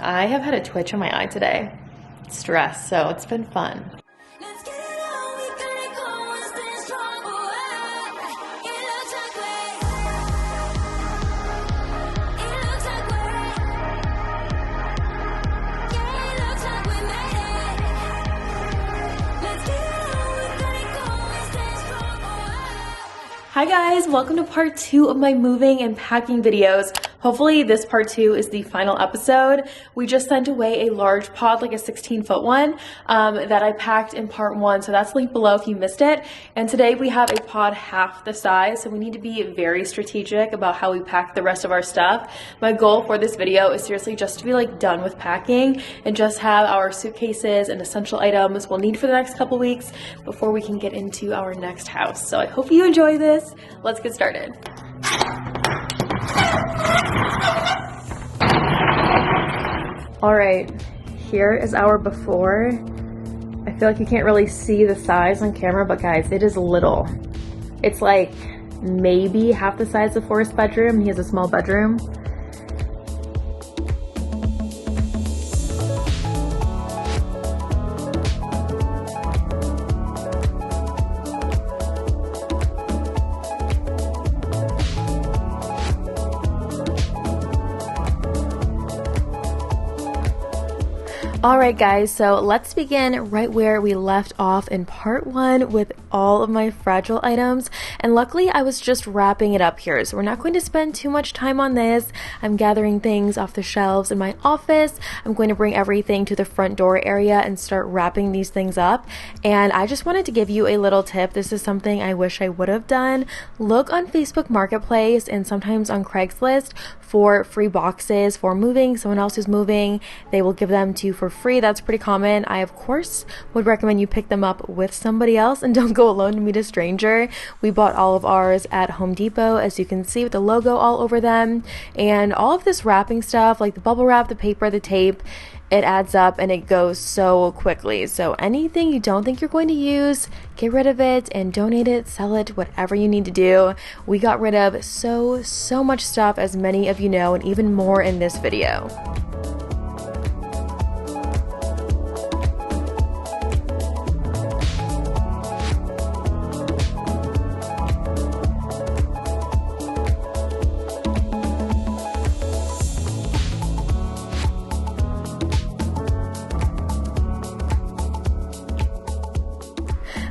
I have had a twitch in my eye today. Stress, so it's been fun. Hi guys, welcome to part 2 of my moving and packing videos. Hopefully this part 2 is the final episode. We just sent away a large pod, like a 16-foot one, that I packed in part 1, so that's linked below if you missed it. And today we have a pod half the size, so we need to be very strategic about how we pack the rest of our stuff. My goal for this video is seriously just to be like done with packing and just have our suitcases and essential items we'll need for the next couple weeks before we can get into our next house. So I hope you enjoy this. Let's get started. All right, here is our before. I feel like you can't really see the size on camera, but guys, it is little. It's like maybe half the size of Forrest's bedroom. He has a small bedroom. Alright guys, so let's begin right where we left off in part 1 with all of my fragile items, and luckily I was just wrapping it up here, so we're not going to spend too much time on this. I'm gathering things off the shelves in my office. I'm going to bring everything to the front door area and start wrapping these things up, and I just wanted to give you a little tip. This is something I wish I would have done. Look on Facebook Marketplace and sometimes on Craigslist for free boxes for moving. Someone else is moving, they will give them to you for free. That's pretty common. I of course would recommend you pick them up with somebody else and don't go alone to meet a stranger. We bought all of ours at Home Depot, as you can see, with the logo all over them, and all of this wrapping stuff like the bubble wrap, the paper, the tape, it adds up and it goes so quickly. So anything you don't think you're going to use, get rid of it and donate it, sell it, whatever you need to do. We got rid of so much stuff, as many of you know, and even more in this video.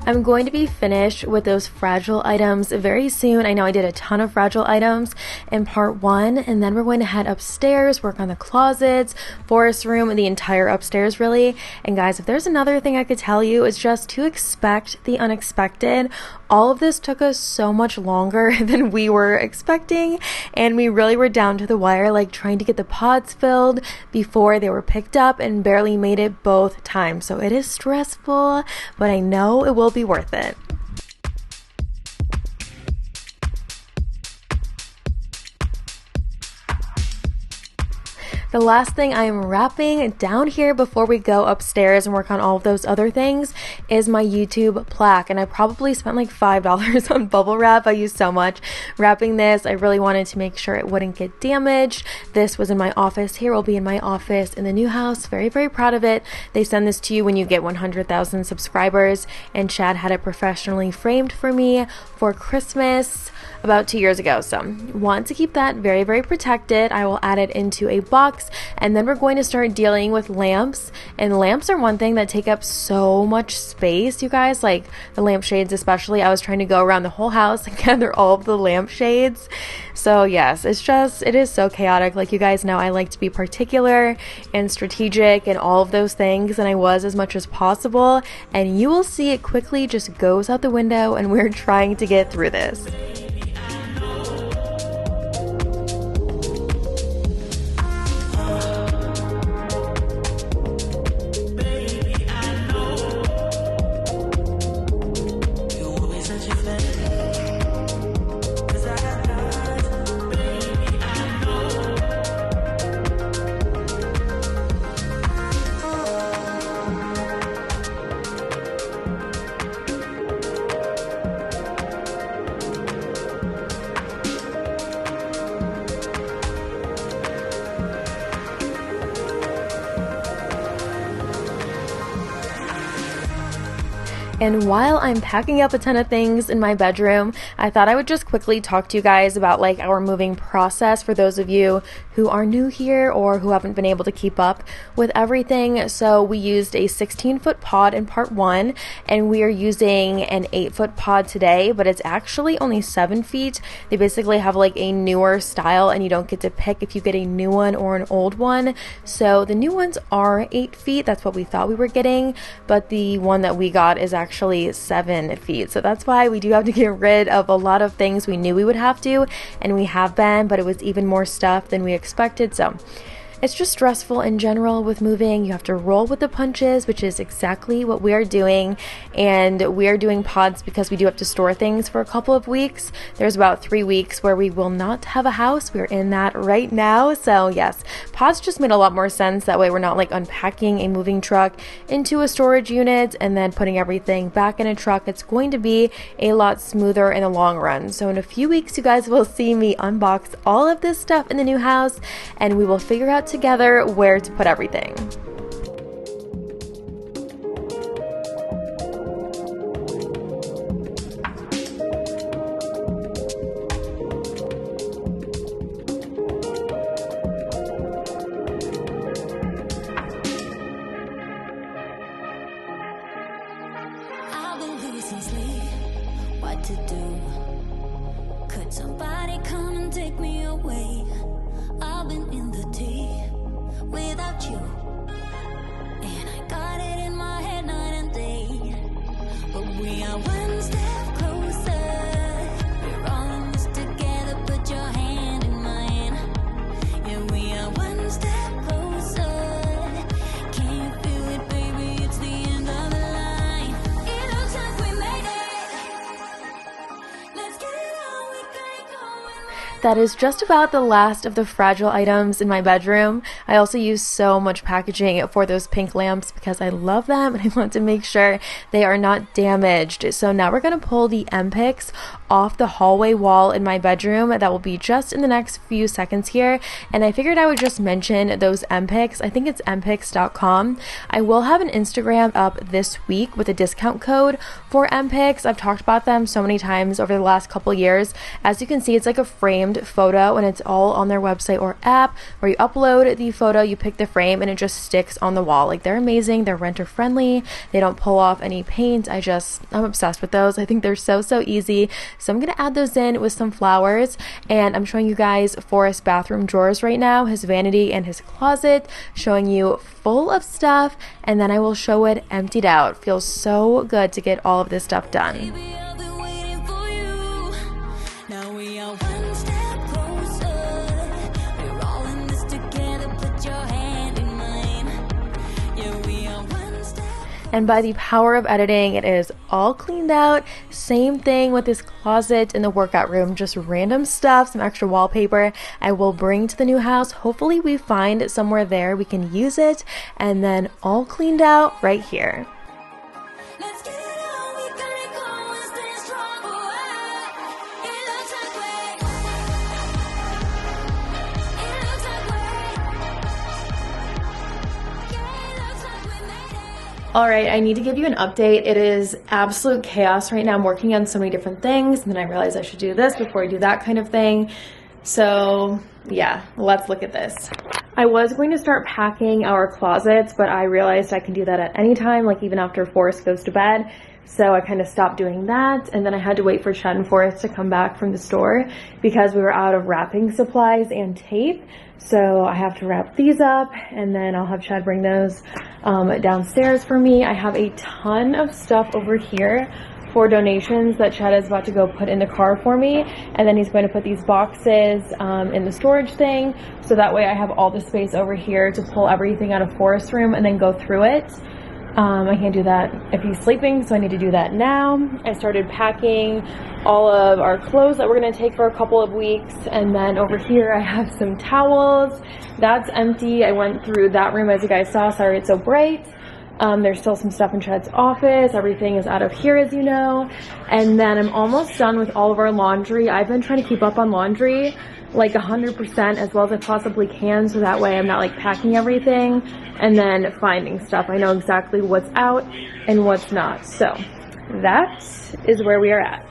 I'm going to be finished with those fragile items very soon. I know I did a ton of fragile items in part 1, and then we're going to head upstairs, work on the closets, Forrest's room, and the entire upstairs really. And guys, if there's another thing I could tell you, it's just to expect the unexpected. All of this took us so much longer than we were expecting, and we really were down to the wire, like trying to get the pods filled before they were picked up, and barely made it both times. So it is stressful, but I know it will be worth it. The last thing I am wrapping down here before we go upstairs and work on all of those other things is my YouTube plaque, and I probably spent like $5 on bubble wrap. I used so much wrapping this. I really wanted to make sure it wouldn't get damaged. This was in my office. Here will be in my office in the new house. Very proud of it. They send this to you when you get 100,000 subscribers, and Chad had it professionally framed for me for Christmas about 2 years ago. So want to keep that very protected. I will add it into a box, and then we're going to start dealing with lamps. And lamps are one thing that take up so much space, you guys, like the lampshades especially. I was trying to go around the whole house and gather all of the lampshades. So yes, it is so chaotic. Like you guys know, I like to be particular and strategic and all of those things, and I was as much as possible, and you will see it quickly just goes out the window, and we're trying to get through this. And while I'm packing up a ton of things in my bedroom, I thought I would just quickly talk to you guys about like our moving process for those of you who are new here or who haven't been able to keep up with everything. So we used a 16-foot pod in part 1, and we are using an 8-foot pod today, but it's actually only 7 feet. They basically have like a newer style, and you don't get to pick if you get a new one or an old one. So the new ones are 8 feet. That's what we thought we were getting, but the one that we got is actually 7 feet. So that's why we do have to get rid of a lot of things we knew we would have to, and we have been, but it was even more stuff than we expected. So it's just stressful in general with moving. You have to roll with the punches, which is exactly what we are doing. And we are doing pods because we do have to store things for a couple of weeks. There's about 3 weeks where we will not have a house. We're in that right now. So yes, pods just made a lot more sense. That way we're not like unpacking a moving truck into a storage unit and then putting everything back in a truck. It's going to be a lot smoother in the long run. So in a few weeks, you guys will see me unbox all of this stuff in the new house, and we will figure out together where to put everything. I've been losing sleep, what to do? Could somebody come and take me away? I've been in the deep without you, and I got it in my head night and day. But we are one step closer. We're all in this together. Put your hand in mine. Yeah, we are one step closer. Can you feel it, baby? It's the end of the line. It looks like we made it. Let's get it on. We can't go. That is just about the last of the fragile items in my bedroom. I also use so much packaging for those pink lamps because I love them and I want to make sure they are not damaged. So now we're going to pull the M-Picks off the hallway wall in my bedroom. That will be just in the next few seconds here. And I figured I would just mention those M-Picks. I think it's mpicks.com. I will have an Instagram up this week with a discount code for M-Picks. I've talked about them so many times over the last couple years. As you can see, it's like a framed photo, and it's all on their website or app where you upload the photo, you pick the frame, and it just sticks on the wall. Like, they're amazing. They're renter friendly. They don't pull off any paint. I'm obsessed with those. I think they're so easy. So I'm going to add those in with some flowers, and I'm showing you guys Forrest's bathroom drawers right now, his vanity and his closet, showing you full of stuff, and then I will show it emptied out. Feels so good to get all of this stuff done. Baby, I've been waiting for you. Now we are one step closer. We're all in this together. Put your hand in mine. Yeah, we are one step. And by the power of editing, it is all cleaned out. Same thing with this closet in the workout room, just random stuff, some extra wallpaper I will bring to the new house. Hopefully we find somewhere there we can use it, and then all cleaned out right here. Let's get it on. We gotta go and stay strong. It looks like we. It looks like we. Yeah, it looks like we made it. All right, I need to give you an update. It is absolute chaos right now. I'm working on so many different things, and then I realized I should do this before I do that kind of thing. So yeah, let's look at this. I was going to start packing our closets, but I realized I can do that at any time, like even after Forrest goes to bed. So I kind of stopped doing that, and then I had to wait for Chad and Forrest to come back from the store because we were out of wrapping supplies and tape. So I have to wrap these up, and then I'll have Chad bring those downstairs for me. I have a ton of stuff over here for donations that Chad is about to go put in the car for me, and then he's going to put these boxes in the storage thing, so that way I have all the space over here to pull everything out of Forrest's room and then go through it. I can't do that if he's sleeping, so I need to do that now. I started packing all of our clothes that we're going to take for a couple of weeks, and then over here I have some towels. That's empty. I went through that room, as you guys saw. Sorry it's so bright. There's still some stuff in Chad's office. Everything is out of here, as you know. And then I'm almost done with all of our laundry. I've been trying to keep up on laundry like 100% as well as I possibly can, so that way I'm not like packing everything and then finding stuff. I know exactly what's out and what's not. So that is where we are at.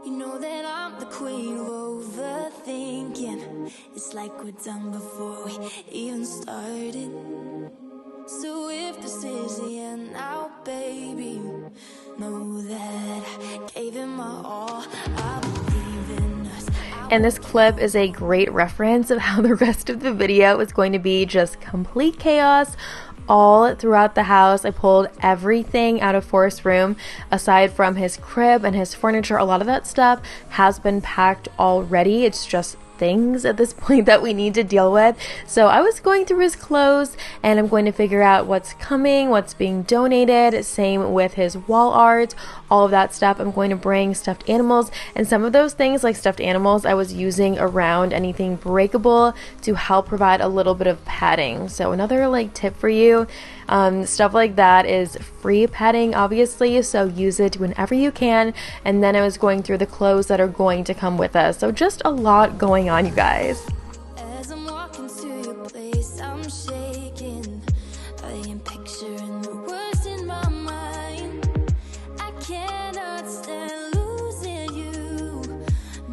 You know that I'm the queen of overthinking. It's like we're done before we even started. So if this is the end now, baby, know that I gave it my all. I believe in us. And this clip is a great reference of how the rest of the video is going to be just complete chaos all throughout the house. I pulled everything out of Forrest's room aside from his crib and his furniture. A lot of that stuff has been packed already. It's just things at this point that we need to deal with. So I was going through his clothes and I'm going to figure out what's coming, what's being donated. Same with his wall art, all of that stuff. I'm going to bring stuffed animals, and some of those things like stuffed animals I was using around anything breakable to help provide a little bit of padding. So another like tip for you, stuff like that is free padding obviously, so use it whenever you can. And then I was going through the clothes that are going to come with us. So just a lot going on, you guys. As I'm walking to your place, I'm shaking. I am picturing the words in my mind. I cannot stand losing you.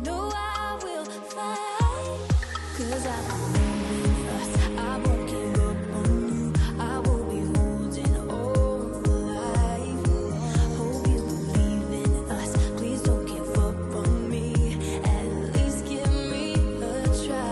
No, I will fight. 'Cause I believe in us. I won't give up on you. I will be holding on for life. Hope you believe in us. Please don't give up on me. At least give me a try.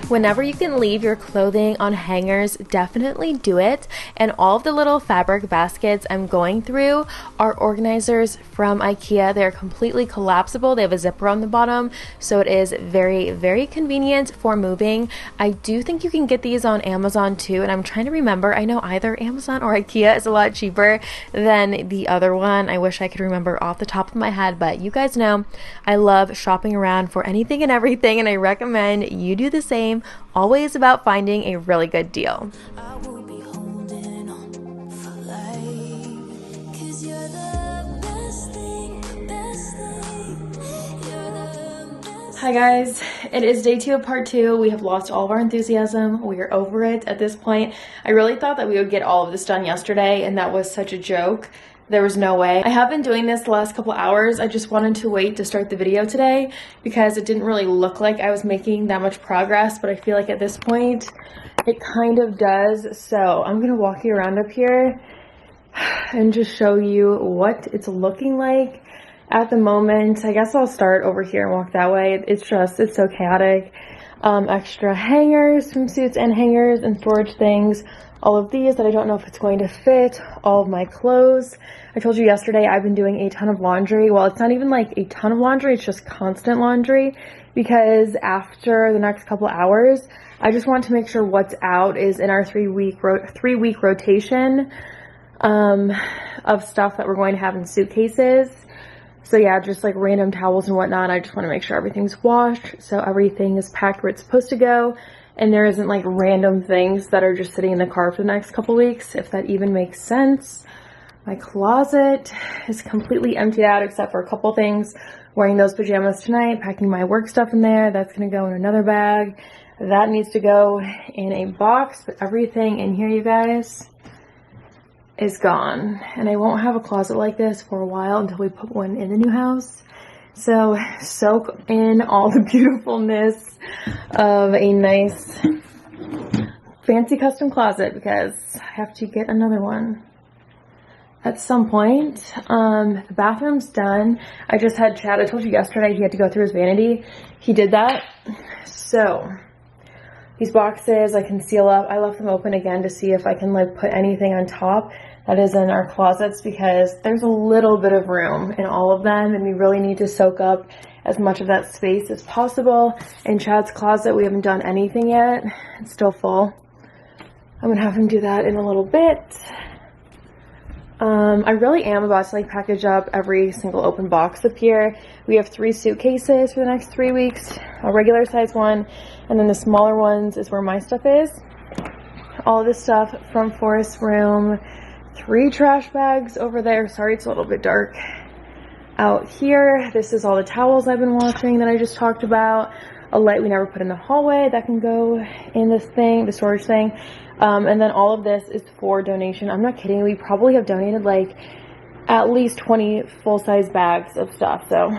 Whenever you can leave your clothing on hangers, definitely do it. And all of the little fabric baskets I'm going through are organizers from IKEA. They're completely collapsible. They have a zipper on the bottom, so it is very, very convenient for moving. I do think you can get these on Amazon too, and I'm trying to remember. I know either Amazon or IKEA is a lot cheaper than the other one. I wish I could remember off the top of my head, but you guys know I love shopping around for anything and everything, and I recommend you do the same. Always about finding a really good deal. I will be holding on for life. 'Cause you're the best thing, you're the best. Hi guys, it is day 2 of part 2. We have lost all of our enthusiasm. We are over it at this point. I really thought that we would get all of this done yesterday, and that was such a joke. There was no way. I have been doing this the last couple hours. I just wanted to wait to start the video today because it didn't really look like I was making that much progress, but I feel like at this point it kind of does. So I'm gonna walk you around up here and just show you what it's looking like at the moment. I guess I'll start over here and walk that way. It's so chaotic. Extra hangers, swimsuits and hangers and storage things. All of these that I don't know if it's going to fit, all of my clothes. I told you yesterday I've been doing a ton of laundry. Well, it's not even like a ton of laundry, it's just constant laundry, because after the next couple hours, I just want to make sure what's out is in our three-week rotation of stuff that we're going to have in suitcases. So yeah, just like random towels and whatnot. I just want to make sure everything's washed, so everything is packed where it's supposed to go. And there isn't like random things that are just sitting in the car for the next couple weeks, if that even makes sense. My closet is completely emptied out except for a couple things. Wearing those pajamas tonight, packing my work stuff in there. That's going to go in another bag. That needs to go in a box, but everything in here, you guys, is gone. And I won't have a closet like this for a while until we put one in the new house. So soak in all the beautifulness of a nice fancy custom closet, because I have to get another one at some point. The bathroom's done. I just had Chad. I told you yesterday he had to go through his vanity. He did that. So these boxes I can seal up. I left them open again to see if I can like put anything on top that is in our closets, because there's a little bit of room in all of them and we really need to soak up as much of that space as possible. In Chad's closet, we haven't done anything yet. It's still full. I'm gonna have him do that in a little bit. I really am about to like package up every single open box up here. We have 3 suitcases for the next 3 weeks, a regular size one, and then the smaller ones is where my stuff is. All of this stuff from Forest's room, 3 trash bags over there. Sorry, it's a little bit dark out here. This is all the towels I've been washing that I just talked about. A light we never put in the hallway that can go in this thing, the storage thing. And then all of this is for donation. I'm not kidding. We probably have donated like at least 20 full-size bags of stuff. So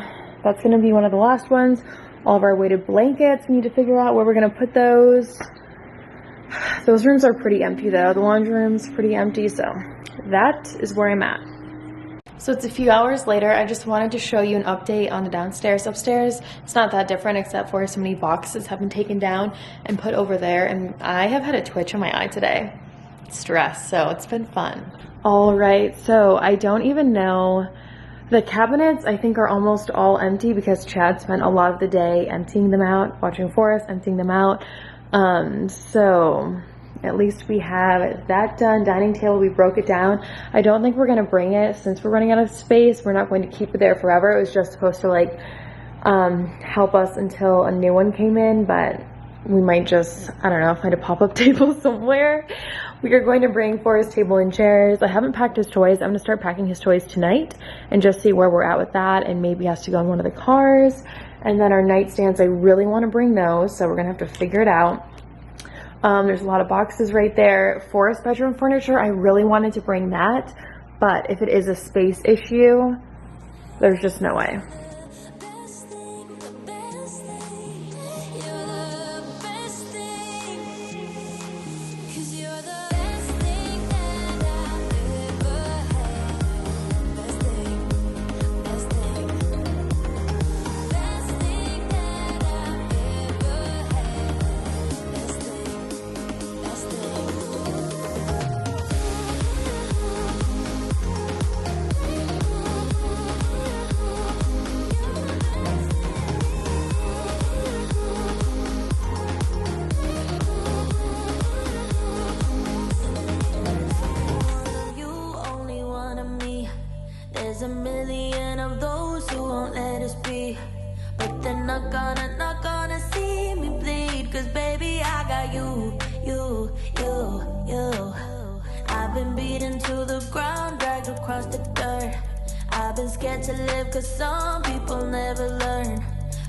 that's going to be one of the last ones. All of our weighted blankets, we need to figure out where we're going to put those. Those rooms are pretty empty though. The laundry room's pretty empty. So that is where I'm at. So it's a few hours later. I just wanted to show you an update on the downstairs. Upstairs, it's not that different except for so many boxes have been taken down and put over there, and I have had a twitch on my eye today. Stress, so it's been fun. All right, so I don't even know. The cabinets I think are almost all empty because Chad spent a lot of the day emptying them out, watching Forest, emptying them out. So at least we have that done. Dining table, we broke it down. I don't think we're gonna bring it since we're running out of space. We're not going to keep it there forever. It was just supposed to like help us until a new one came in, but we might just, I don't know, find a pop-up table somewhere. We are going to bring Forest's table and chairs. I haven't packed his toys. I'm gonna start packing his toys tonight and just see where we're at with that, and maybe he has to go in one of the cars. And then our nightstands, I really wanna bring those, so we're gonna have to figure it out. There's a lot of boxes right there. Forest bedroom furniture, I really wanted to bring that, but if it is a space issue, there's just no way. There's a million of those who won't let us be, but they're not gonna see me bleed. Cause baby, I got you. I've been beaten to the ground, dragged across the dirt. I've been scared to live cause some people never learn,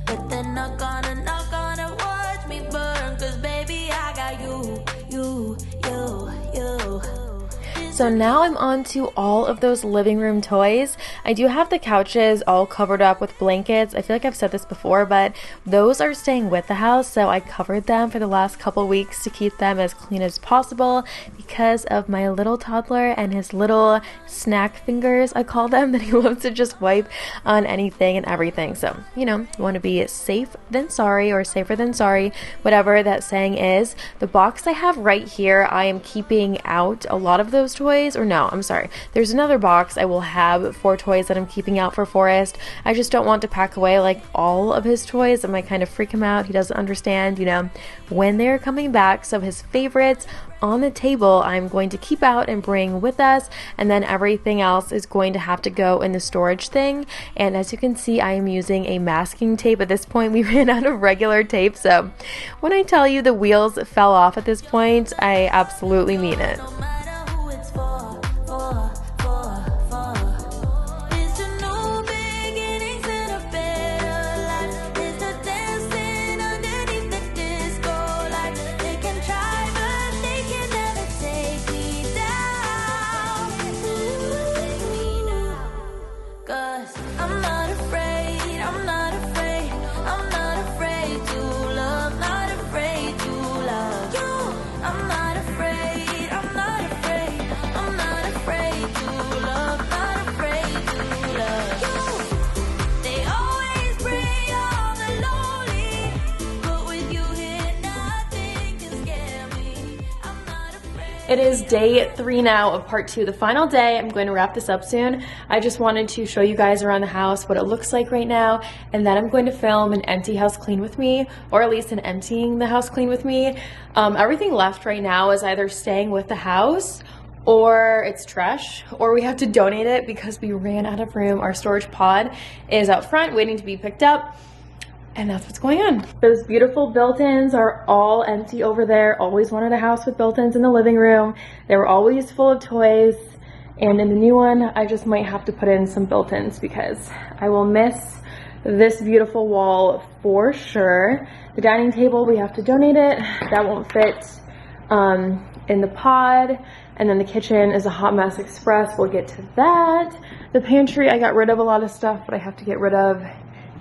but they're not gonna watch me burn. Cause baby, I got you. So now I'm on to all of those living room toys. I do have the couches all covered up with blankets. I feel like I've said this before, but those are staying with the house, so I covered them for the last couple weeks to keep them as clean as possible because of my little toddler and his little snack fingers, I call them, that he loves to just wipe on anything and everything. So, you know, you want to be safe than sorry, or safer than sorry, whatever that saying is. The box I have right here, I am keeping out a lot of those toys. Or no, I'm sorry. There's another box I will have for toys that I'm keeping out for Forest. I just don't want to pack away like all of his toys. It might kind of freak him out. He doesn't understand, you know, when they're coming back. So his favorites on the table I'm going to keep out and bring with us, and then everything else is going to have to go in the storage thing. And as you can see, I am using a masking tape. At this point, we ran out of regular tape, so when I tell you the wheels fell off at this point, I absolutely mean it. It is day 3 now of part 2, the final day. I'm going to wrap this up soon. I just wanted to show you guys around the house what it looks like right now, and then I'm going to film an empty house clean with me, or at least an emptying the house clean with me. Everything left right now is either staying with the house, or it's trash, or we have to donate it because we ran out of room. Our storage pod is out front waiting to be picked up. And that's what's going on. Those beautiful built-ins are all empty over there. Always wanted a house with built-ins in the living room. They were always full of toys. And in the new one, I just might have to put in some built-ins because I will miss this beautiful wall for sure. The dining table, we have to donate it. That won't fit in the pod. And then the kitchen is a hot mess express. We'll get to that. The pantry, I got rid of a lot of stuff, but I have to get rid of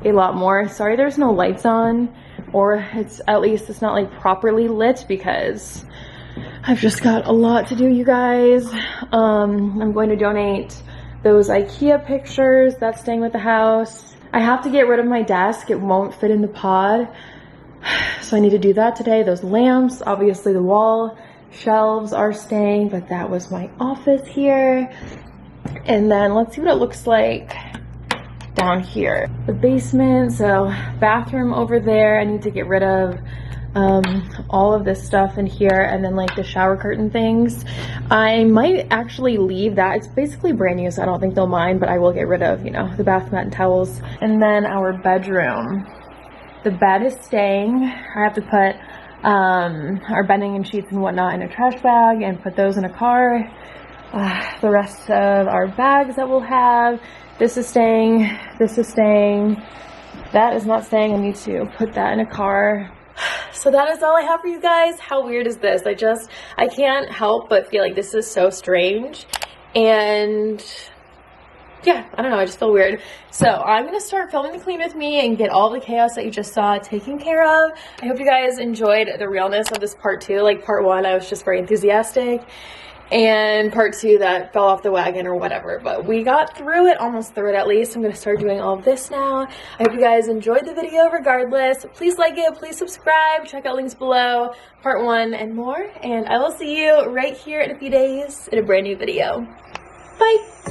a lot more. Sorry there's no lights on, or at least it's not like properly lit because I've just got a lot to do, you guys. I'm going to donate those IKEA pictures. That's staying with the house. I have to get rid of my desk. It won't fit in the pod, so I need to do that today. Those lamps, obviously the wall shelves are staying, but that was my office here. And then let's see what it looks like down here. The basement, so bathroom over there. I need to get rid of all of this stuff in here, and then like the shower curtain things. I might actually leave that. It's basically brand new, so I don't think they'll mind, but I will get rid of, you know, the bath mat and towels. And then our bedroom. The bed is staying. I have to put our bedding and sheets and whatnot in a trash bag and put those in a car. The rest of our bags that we'll have. This is staying, this is staying, that is not staying. I need to put that in a car. So that is all I have for you guys. How weird is this? I can't help but feel like this is so strange. And yeah, I don't know, I just feel weird. So I'm gonna start filming the clean with me and get all the chaos that you just saw taken care of. I hope you guys enjoyed the realness of this part 2. Like part 1, I was just very enthusiastic. And part 2 that fell off the wagon or whatever, but we got through it, almost through it at least. I'm gonna start doing all of this now. I hope you guys enjoyed the video regardless. Please like it, please subscribe, check out links below, part 1 and more, and I will see you right here in a few days in a brand new video. Bye.